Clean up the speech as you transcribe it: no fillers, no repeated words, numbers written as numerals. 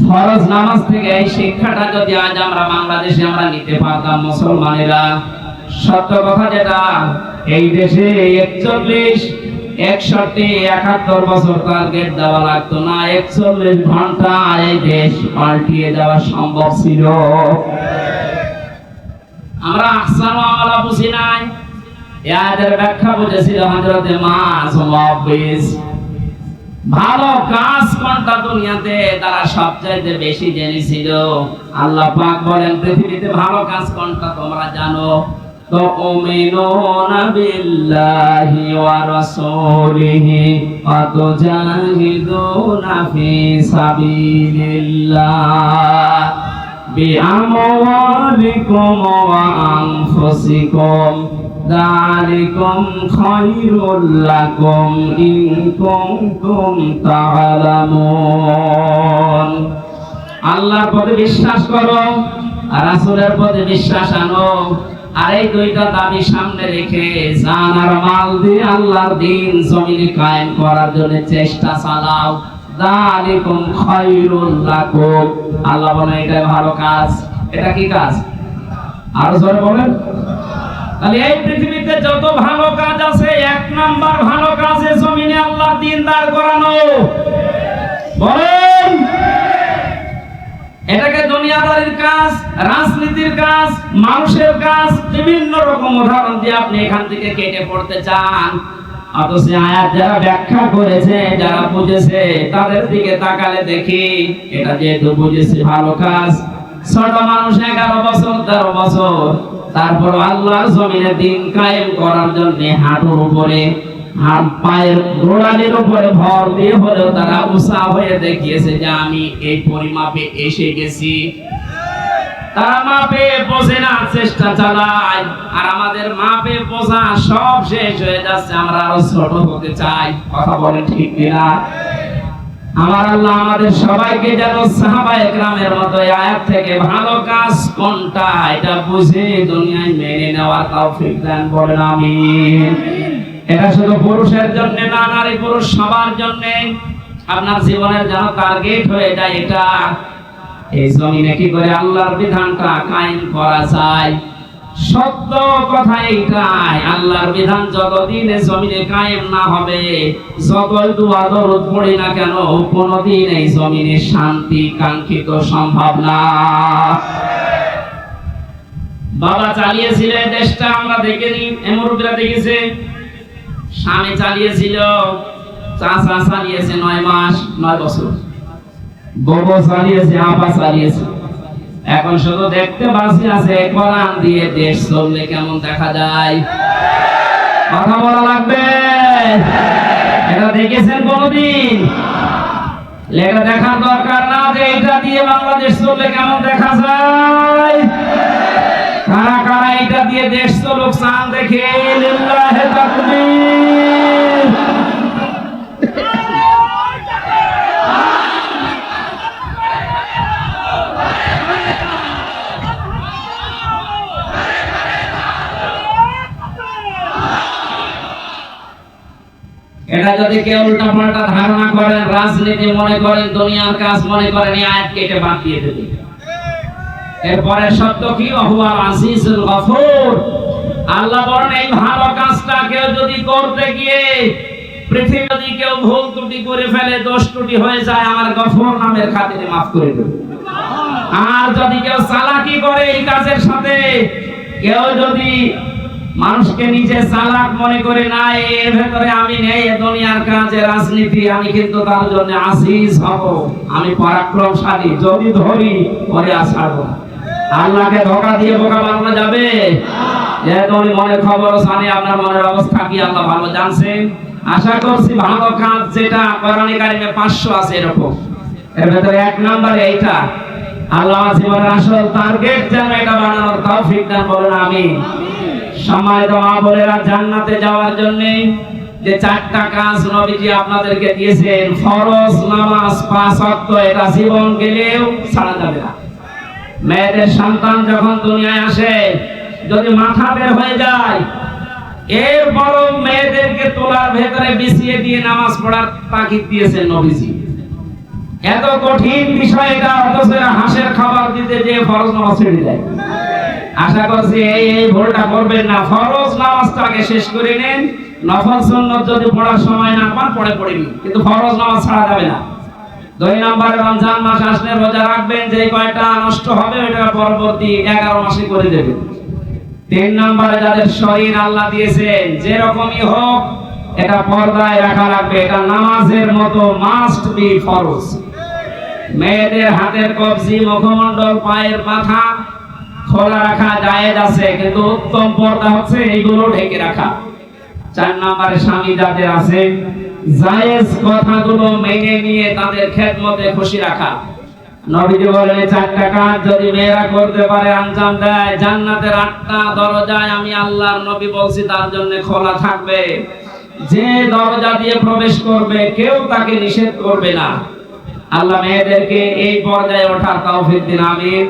ফরজ নামাজ থেকে এই শিক্ষাটা যদি আজ আমরা বাংলাদেশে আমরা নিতে পারতাম মুসলমানেরা, সত্য কথা যেটা, এই দেশে 41, 61, 71 বছর টার্গেট দেওয়া লাগতো না, 41 ঘন্টা এই দেশ পাল্টিয়ে যাওয়া সম্ভব ছিল। আমরা আহসানু আমালা বুঝি নাই, এর ব্যাখ্যা বুঝেছিল হযরতে মাস মুআব্বিস। ভালো কাজ কোনটা দুনিয়াতে তারা সবচাইতে বেশি জেনেছিল। আল্লাহ পাক বলেন পৃথিবীতে ভালো কাজ কোনটা তোমরা জানো? তুমিনুনা বিল্লাহি ওয়া রাসূলিহি ওয়া তুজাহিদুনা ফি সাবিলিল্লাহ বিআমওয়ালিকুম ওয়া আনফুসিকুম যালিকুম খায়রুল লাকুম ইন কুনতুম তা'লামুন। আল্লাহর প্রতি বিশ্বাস করো, রাসূলের প্রতি বিশ্বাস আনো, আর এই দুইটা দাবি সামনে রেখে জান আর মাল দিয়ে আল্লাহর দ্বীন জমিনে কায়েম করার জন্য চেষ্টা চালাও। যালিকুম খায়রুল লাকুম, আল্লাহ বলেন এটা ভালো কাজ। এটা কি কাজ? আরো জোরে বলেন। তাহলে এই পৃথিবীতে যত ভালো কাজ আছে, 1 নাম্বার ভালো কাজে জমিনে আল্লাহর দ্বীন দাঁড় করানো। বলেন এটাকে দুনিয়াদারির কাজ, রাজনীতির কাজ, মানুষের কাজ, বিভিন্ন রকম উদাহরণ দিয়ে আপনি এখান থেকে কেটে পড়তে চান। অথচ আয়াত যারা ব্যাখ্যা করেছে, যারা বুঝেছে, তাদের দিকে তাকালে দেখি এটা যেহেতু বুঝেছে ভালো কাজ, ছোট মানুষ 11 বছর 13 বছর, তারপর আল্লাহর জমিনে দ্বীন কায়েম করার জন্য হাঁটুর উপরে, হাত পায়ের গোড়ালির উপরে ভর দিয়ে হলেও তারা উৎসাহ হয়ে দেখিয়েছে যে আমি এই পরিমাপে এসে গেছি। তারা মাপে বোঝে না, চেষ্টা চালায়, আর আমাদের মাপে বোঝা সব শেষ হয়ে যাচ্ছে। আমরা আরো ছোট হতে চাই। কথা বলে ঠিক কিনা? আমার আল্লাহ আমাদের সবাইকে যেন সাহাবায়ে কেরামের মতো আয়াত থেকে ভালো কাজ কোনটা এটা বুঝে দুনিয়ায় মেনে নেওয়ার তৌফিক দেন। বলেন আমিন। এটা শুধু পুরুষের জন্য না, নারী পুরুষ সবার জন্য আপনার জীবনের যেন টার্গেট হয়ে যায় এটা। এই জমিনে কি করে আল্লাহর বিধানটা কায়েম করা যায়? সত্য কথা এইটাই, আল্লাহর বিধান যতদিন এই জমিনে কায়েম না হবে, যতই দুআ দরুদ পড়ি না কেন, কোনদিন এই জমিনে শান্তি কাঙ্ক্ষিত সম্ভব না। বাবা চালিয়েছিলেন দেশটা, আমরা দেখিনি, মুরব্বিরা দেখেছে। স্বামী চালিয়েছিল, চাচা চালিয়েছে 9 মাস 9 বছর, বউ চালিয়েছে, আপা চালিয়েছে। এখন শুধু দেখতে বাকি আছে কোরআন দিয়ে দেশ চললে কেমন দেখা যায়। কথা বলা লাগবে। এটা দেখেছেন কোনদিন? লেখা দেখার দরকার না যে এটা দিয়ে বাংলাদেশ চললে কেমন দেখা যায়। কারা কারা এটা দিয়ে দেশ চলুক চান দেখে? লিল্লাহি তাকবীর। এটা যদি কেউ উল্টাপাল্টা ধারণা করেন, রাজনীতি মনে করেন, দুনিয়ার কাজ মনে করেন, এই আয়াত কেটে বাদ দিয়ে দেবে। এরপরে সত্য কি? ওয়াহুয়াল আজিজুল গফুর। আল্লাহ বলেন এই ভালো কাজটা কেউ যদি করতে গিয়ে পৃথিবী যদি কেউ ভুল ত্রুটি করে ফেলে, দোষ ত্রুটি হয়ে যায়, আমার গফুর নামের খাতিরে মাফ করে দেবে। আর যদি কেউ চালাকি করে এই কাজের সাথে, কেউ যদি মানুষকে নিজে চালাক মনে করে, না এর ভেতরে আমি নেই, দুনিয়ার কাজে রাজনীতি, আমি কিন্তু তার জন্য আজিজ হব, আমি পরাক্রমশালী, যদি ধরি পরে ছাড়বো। আল্লাহকে ধোঁকা দিয়ে বোকা বানানো যাবে? যেহেতু উনি মনের খবর জানে, আপনার মনের অবস্থা কি আল্লাহ ভালো জানছেন। আশা করছি ভালো কাজ যেটা কোরআনে কারিমে 500 আছে এরকম, এর ভেতরে 1 নম্বরে এইটা। আল্লাহ জীবনের আসল টার্গেট যেন এটা বানানোর তৌফিক দান। বলেন আমিন। সম্মানিত মা বোনেরা, জান্নাতে যাওয়ার জন্য যে 4টা কাজ নবীজি আপনাদেরকে দিয়েছেন, ফরজ নামাজ 5 ওয়াক্ত, এটা জীবন গেলেও ছাড়া যাবে না। মেয়েদের সন্তান যখন দুনিয়ায় আসে, যদি মাথা বের হয়ে যায়, এরপরও মেয়েদেরকে তোলার ভেতরে বিছিয়ে দিয়ে নামাজ পড়ার তাকিদ দিয়েছেন নবীজি। এত কঠিন বিষয় এটা নিয়ে ফরজ নামাজ ছেড়ে দেয়। আশা করছি এই ভুলটা করবেন না। ফরজ নামাজটাকে শেষ করে নেন, নফল সুন্নাত যদি পড়ার সময় না পান পড়ে পড়েনি, কিন্তু ফরজ নামাজ ছাড়া যাবে না। 2 নম্বরে রমজান মাস আসলে রোজা রাখবেন, যে কয়টা নষ্ট হবে ওটা পরবর্তী 11 মাসে করে দেবেন। 3 নম্বরে যাদের শরীর আল্লাহ দিয়েছেন যেরকমই হোক এটা পর্দায় রাখা লাগবে, এটা নামাজের মতো মাস্ট বি ফরজ। মেয়েদের হাতের কবজি, মুখমণ্ডল, পায়ের মাথা খোলা রাখা জায়েজ আছে, কিন্তু উত্তম পর্দা হচ্ছে এইগুলো ঢেকে রাখা। 4 নম্বরে স্বামী যাদের আছে জায়েজ কথাগুলো মেনে নিয়ে তাদের খেদমতে খুশি রাখা। নবীজি বলেন 4টা কাজ যদি মেয়েরা করতে পারে, আঞ্জাম দেয়, জান্নাতের 8টা দরজায় আমি আল্লাহর নবী বলছি তার জন্য খোলা থাকবে। যে দরজা দিয়ে প্রবেশ করবে কেউ তাকে নিষেধ করবে না। আল্লাহ মেয়েদেরকে এই পর্যায়ে ওঠার তৌফিক দিন, আমিন।